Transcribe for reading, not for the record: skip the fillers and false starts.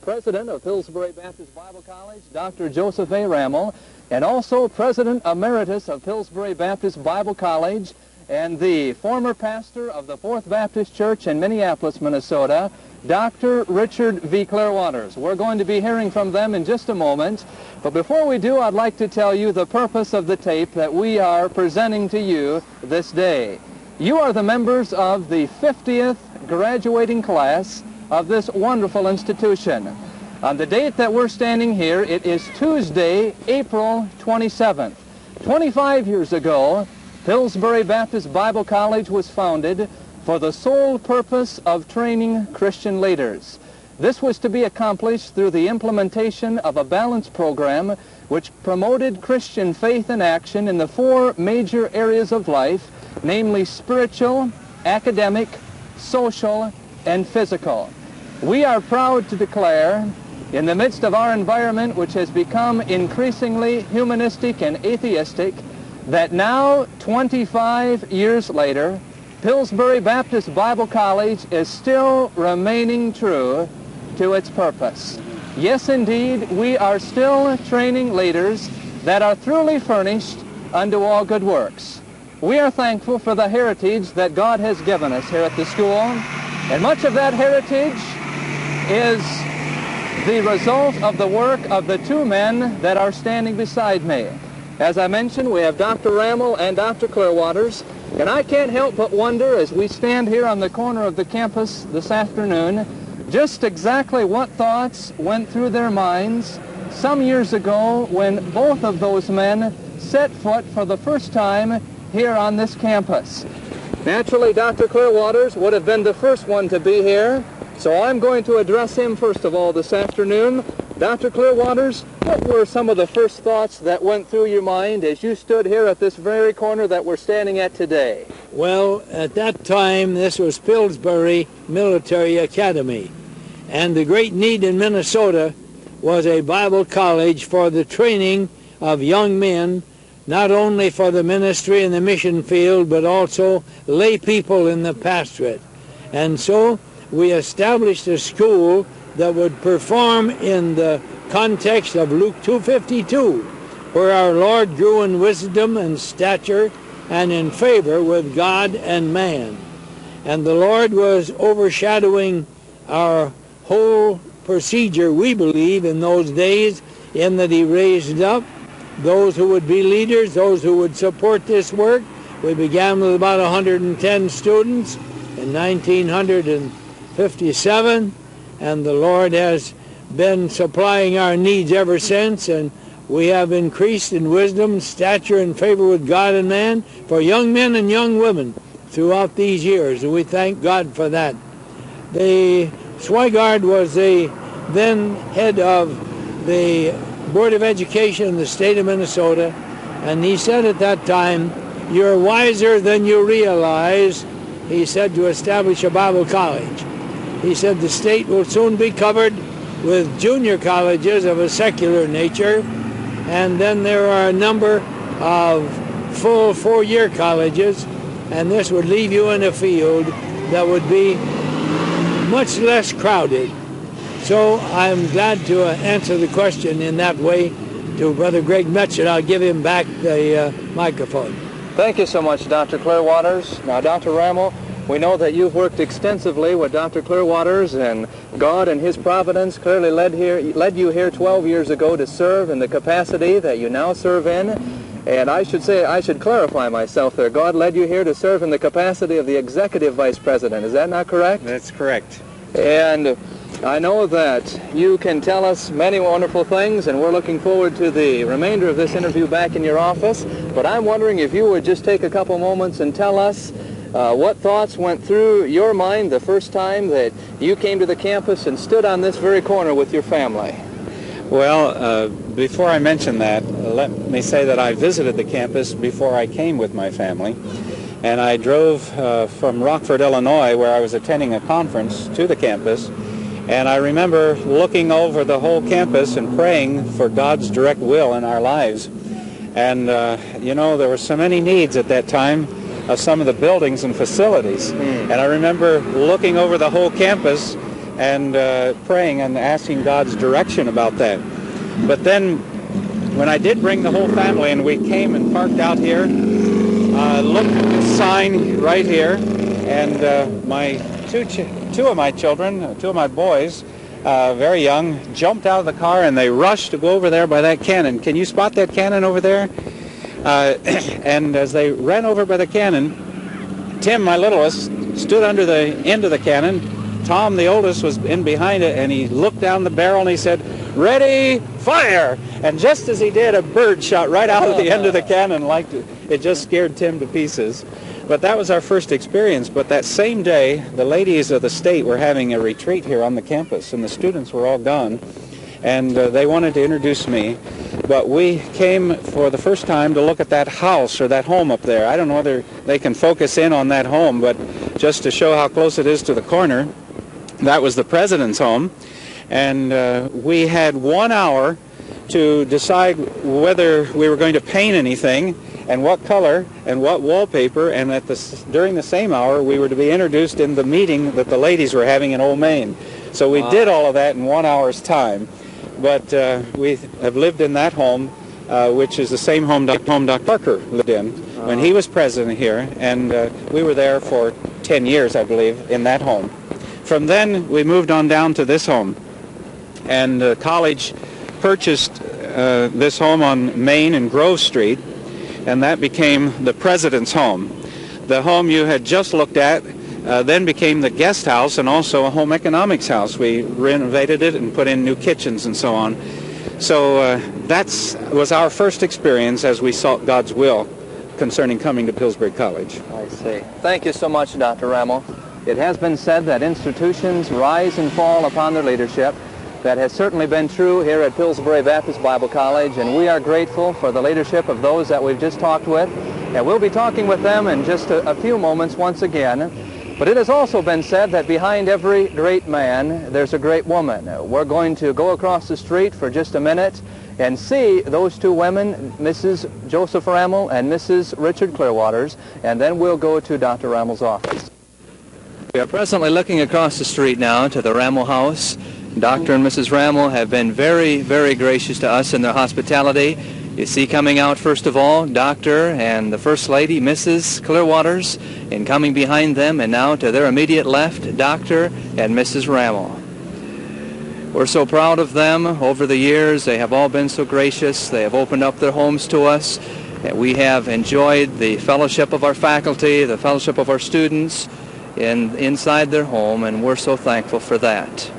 President of Pillsbury Baptist Bible College, Dr. Joseph A. Rammel, and also President Emeritus of Pillsbury Baptist Bible College and the former pastor of the Fourth Baptist Church in Minneapolis, Minnesota, Dr. Richard V. Clearwaters. We're going to be hearing from them in just a moment, but before we do, I'd like to tell you the purpose of the tape that we are presenting to you this day. You are the members of the 50th graduating class of this wonderful institution. On the date that we're standing here, it is Tuesday, April 27th. 25 years ago, Pillsbury Baptist Bible College was founded for the sole purpose of training Christian leaders. This was to be accomplished through the implementation of a balanced program which promoted Christian faith and action in the four major areas of life, namely spiritual, academic, social, and physical. We are proud to declare, in the midst of our environment which has become increasingly humanistic and atheistic, that now, 25 years later, Pillsbury Baptist Bible College is still remaining true to its purpose. Yes, indeed, we are still training leaders that are truly furnished unto all good works. We are thankful for the heritage that God has given us here at the school, and much of that heritage is the result of the work of the two men that are standing beside me. As I mentioned, we have Dr. Rammel and Dr. Clearwaters, and I can't help but wonder as we stand here on the corner of the campus this afternoon just exactly what thoughts went through their minds some years ago when both of those men set foot for the first time here on this campus. Naturally, Dr. Clearwaters would have been the first one to be here, so I'm going to address him first of all this afternoon. Dr. Clearwaters, what were some of the first thoughts that went through your mind as you stood here at this very corner that we're standing at today? Well, at that time, this was Pillsbury Military Academy, and the great need in Minnesota was a Bible college for the training of young men, not only for the ministry and the mission field, but also lay people in the pastorate. And so we established a school that would perform in the context of Luke 2:52, where our Lord grew in wisdom and stature and in favor with God and man. And the Lord was overshadowing our whole procedure, we believe, in those days, in that he raised up those who would be leaders, those who would support this work. We began with about 110 students in 1957, and the Lord has been supplying our needs ever since, and we have increased in wisdom, stature, and favor with God and man for young men and young women throughout these years, and we thank God for that. The Swigard was the then head of the Board of Education in the state of Minnesota, and he said at that time, "You're wiser than you realize," he said, "to establish a Bible college." He said the state will soon be covered with junior colleges of a secular nature, and then there are a number of full four-year colleges, and this would leave you in a field that would be much less crowded. So I'm glad to answer the question in that way to Brother Greg Mutsch, and I'll give him back the microphone. Thank you so much, Dr. Clearwaters. Now, Dr. Rammel, we know that you've worked extensively with Dr. Clearwaters, and God and his providence clearly led you here 12 years ago to serve in the capacity that you now serve in. And I should clarify myself there. God led you here to serve in the capacity of the Executive Vice President. Is that not correct? That's correct. And I know that you can tell us many wonderful things, and we're looking forward to the remainder of this interview back in your office. But I'm wondering if you would just take a couple moments and tell us what thoughts went through your mind the first time that you came to the campus and stood on this very corner with your family. Well, before I mention that, let me say that I visited the campus before I came with my family. And I drove from Rockford, Illinois, where I was attending a conference, to the campus. And I remember looking over the whole campus and praying for God's direct will in our lives. And, you know, there were so many needs at that time of some of the buildings and facilities. And I remember looking over the whole campus and praying and asking God's direction about that. But then when I did bring the whole family and we came and parked out here, looked at the sign right here, and my two of my children, two of my boys, very young, jumped out of the car and they rushed to go over there by that cannon. Can you spot that cannon over there? And as they ran over by the cannon, Tim, my littlest, stood under the end of the cannon. Tom, the oldest, was in behind it, and he looked down the barrel and he said, "Ready, fire!" And just as he did, a bird shot right out of the end of the cannon. Like it just scared Tim to pieces. But that was our first experience. But that same day, the ladies of the state were having a retreat here on the campus, and the students were all gone. And they wanted to introduce me. But we came for the first time to look at that house or that home up there. I don't know whether they can focus in on that home, but just to show how close it is to the corner, that was the president's home. And we had 1 hour to decide whether we were going to paint anything and what color and what wallpaper, and during the same hour we were to be introduced in the meeting that the ladies were having in Old Main. So we did all of that in 1 hour's time. But we have lived in that home, which is the same home Dr. Parker lived in when he was president here, and we were there for 10 years, I believe, in that home. From then, we moved on down to this home, and the college purchased this home on Main and Grove Street, and that became the president's home. The home you had just looked at then became the guest house and also a home economics house. We renovated it and put in new kitchens and so on. So that was our first experience as we sought God's will concerning coming to Pillsbury College. I see. Thank you so much, Dr. Rammel. It has been said that institutions rise and fall upon their leadership. That has certainly been true here at Pillsbury Baptist Bible College, and we are grateful for the leadership of those that we've just talked with. And we'll be talking with them in just a few moments once again. But it has also been said that behind every great man, there's a great woman. We're going to go across the street for just a minute and see those two women, Mrs. Joseph Rammel and Mrs. Richard Clearwaters, and then we'll go to Dr. Rammel's office. We are presently looking across the street now to the Rammel house. Dr. and Mrs. Rammel have been very, very gracious to us in their hospitality. You see coming out, first of all, Dr. and the First Lady, Mrs. Clearwaters, and coming behind them, and now to their immediate left, Dr. and Mrs. Rammel. We're so proud of them over the years. They have all been so gracious. They have opened up their homes to us. We have enjoyed the fellowship of our faculty, the fellowship of our students inside their home, and we're so thankful for that.